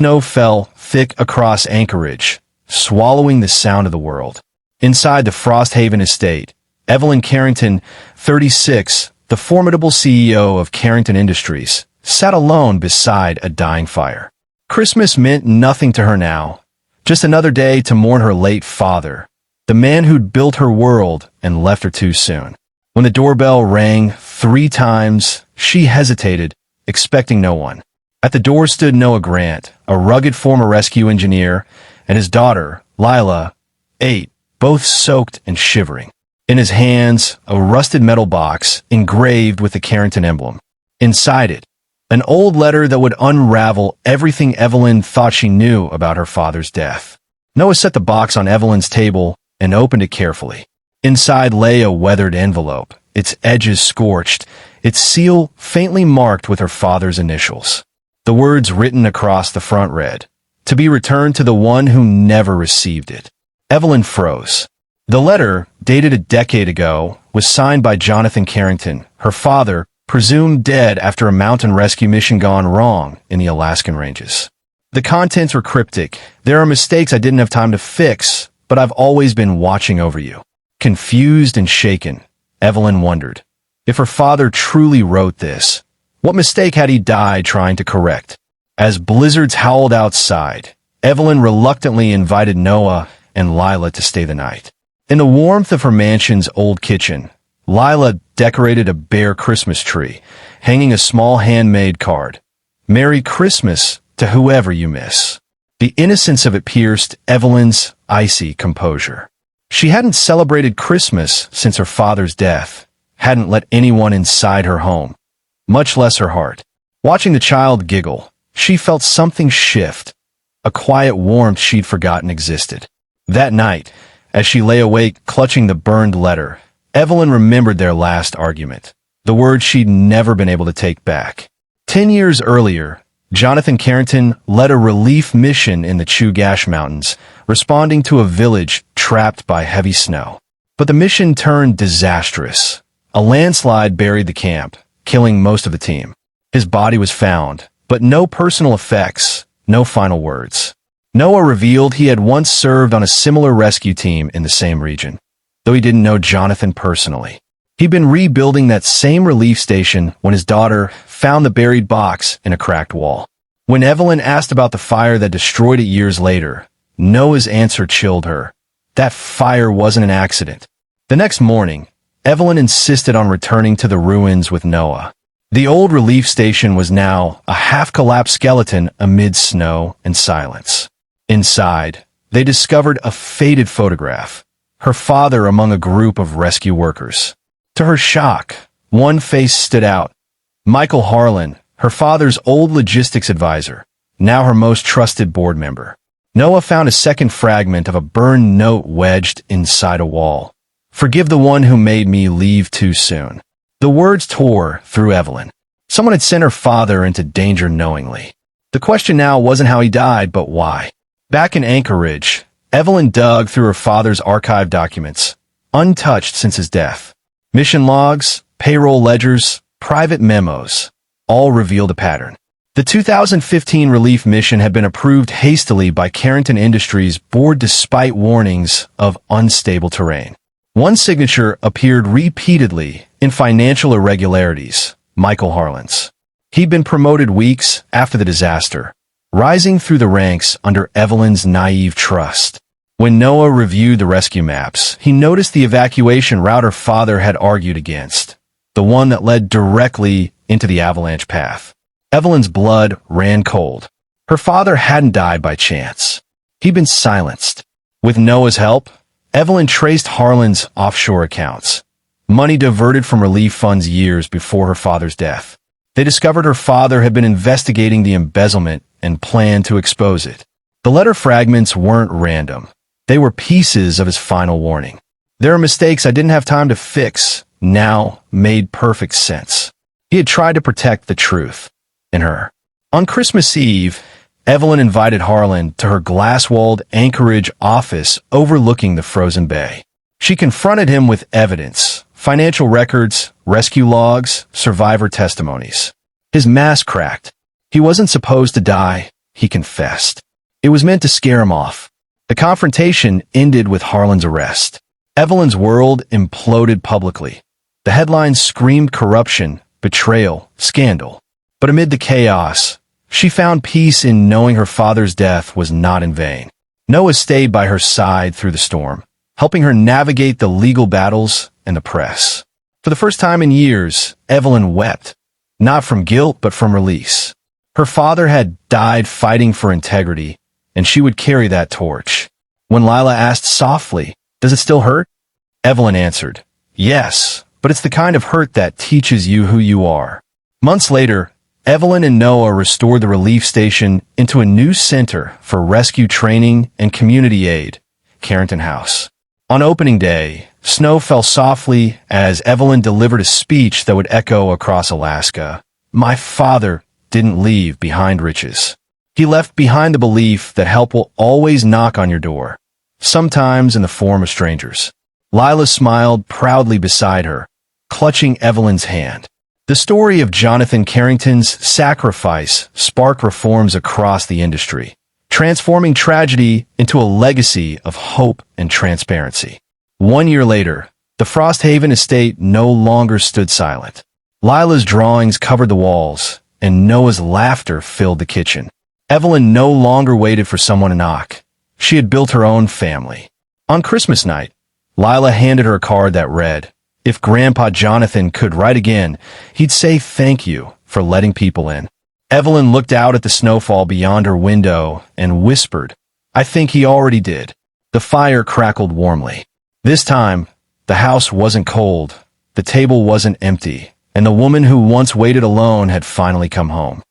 Snow fell thick across Anchorage, swallowing the sound of the world. Inside the Frosthaven estate, Evelyn Carrington, 36, the formidable CEO of Carrington Industries, sat alone beside a dying fire. Christmas meant nothing to her now, just another day to mourn her late father, the man who'd built her world and left her too soon. When the doorbell rang 3 times, she hesitated, expecting no one. At the door stood Noah Grant, a rugged former rescue engineer, and his daughter, Lila, 8, both soaked and shivering. In his hands, a rusted metal box engraved with the Carrington emblem. Inside it, an old letter that would unravel everything Evelyn thought she knew about her father's death. Noah set the box on Evelyn's table and opened it carefully. Inside lay a weathered envelope, its edges scorched, its seal faintly marked with her father's initials. The words written across the front read, "To be returned to the one who never received it." Evelyn froze. The letter, dated a decade ago, was signed by Jonathan Carrington, her father, presumed dead after a mountain rescue mission gone wrong in the Alaskan ranges. The contents were cryptic. "There are mistakes I didn't have time to fix, but I've always been watching over you." Confused and shaken, Evelyn wondered, if her father truly wrote this, what mistake had he died trying to correct? As blizzards howled outside, Evelyn reluctantly invited Noah and Lila to stay the night. In the warmth of her mansion's old kitchen, Lila decorated a bare Christmas tree, hanging a small handmade card. "Merry Christmas to whoever you miss." The innocence of it pierced Evelyn's icy composure. She hadn't celebrated Christmas since her father's death, hadn't let anyone inside her home, much less her heart. Watching the child giggle, she felt something shift, a quiet warmth she'd forgotten existed. That night, as she lay awake clutching the burned letter, Evelyn remembered their last argument, the word she'd never been able to take back. 10 years earlier, Jonathan Carrington led a relief mission in the Chugach Mountains, responding to a village trapped by heavy snow. But the mission turned disastrous. A landslide buried the camp, killing most of the team. His body was found, but no personal effects, no final words. Noah revealed he had once served on a similar rescue team in the same region, though he didn't know Jonathan personally. He'd been rebuilding that same relief station when his daughter found the buried box in a cracked wall. When Evelyn asked about the fire that destroyed it years later, Noah's answer chilled her. That fire wasn't an accident. The next morning, Evelyn insisted on returning to the ruins with Noah. The old relief station was now a half-collapsed skeleton amid snow and silence. Inside, they discovered a faded photograph, her father among a group of rescue workers. To her shock, one face stood out. Michael Harlan, her father's old logistics advisor, now her most trusted board member. Noah found a second fragment of a burned note wedged inside a wall. "Forgive the one who made me leave too soon." The words tore through Evelyn. Someone had sent her father into danger knowingly. The question now wasn't how he died, but why. Back in Anchorage, Evelyn dug through her father's archived documents, untouched since his death. Mission logs, payroll ledgers, private memos, all revealed a pattern. The 2015 relief mission had been approved hastily by Carrington Industries' board despite warnings of unstable terrain. One signature appeared repeatedly in financial irregularities, Michael Harlan's. He'd been promoted weeks after the disaster, rising through the ranks under Evelyn's naive trust. When Noah reviewed the rescue maps, he noticed the evacuation route her father had argued against, the one that led directly into the avalanche path. Evelyn's blood ran cold. Her father hadn't died by chance. He'd been silenced. With Noah's help, Evelyn traced Harlan's offshore accounts, money diverted from relief funds years before her father's death. They discovered her father had been investigating the embezzlement and planned to expose it. The letter fragments weren't random. They were pieces of his final warning. "There are mistakes I didn't have time to fix," now made perfect sense. He had tried to protect the truth in her. On Christmas Eve, Evelyn invited Harlan to her glass-walled Anchorage office overlooking the frozen bay. She confronted him with evidence, financial records, rescue logs, survivor testimonies. His mask cracked. He wasn't supposed to die. he confessed. It was meant to scare him off. The confrontation ended with Harlan's arrest. Evelyn's world imploded publicly. The headlines screamed corruption, betrayal, scandal. But amid the chaos, she found peace in knowing her father's death was not in vain. Noah stayed by her side through the storm, helping her navigate the legal battles and the press. For the first time in years, Evelyn wept, not from guilt but from release. Her father had died fighting for integrity, and she would carry that torch. When Lila asked softly, "Does it still hurt?" Evelyn answered, "Yes, but it's the kind of hurt that teaches you who you are." Months later, Evelyn and Noah restored the relief station into a new center for rescue training and community aid, Carrington House. On opening day, snow fell softly as Evelyn delivered a speech that would echo across Alaska. "My father didn't leave behind riches. He left behind the belief that help will always knock on your door, sometimes in the form of strangers." Lila smiled proudly beside her, clutching Evelyn's hand. The story of Jonathan Carrington's sacrifice sparked reforms across the industry, transforming tragedy into a legacy of hope and transparency. 1 year later, the Frosthaven estate no longer stood silent. Lila's drawings covered the walls, and Noah's laughter filled the kitchen. Evelyn no longer waited for someone to knock. She had built her own family. On Christmas night, Lila handed her a card that read, "If Grandpa Jonathan could write again, he'd say thank you for letting people in." Evelyn looked out at the snowfall beyond her window and whispered, "I think he already did." The fire crackled warmly. This time, the house wasn't cold, the table wasn't empty, and the woman who once waited alone had finally come home.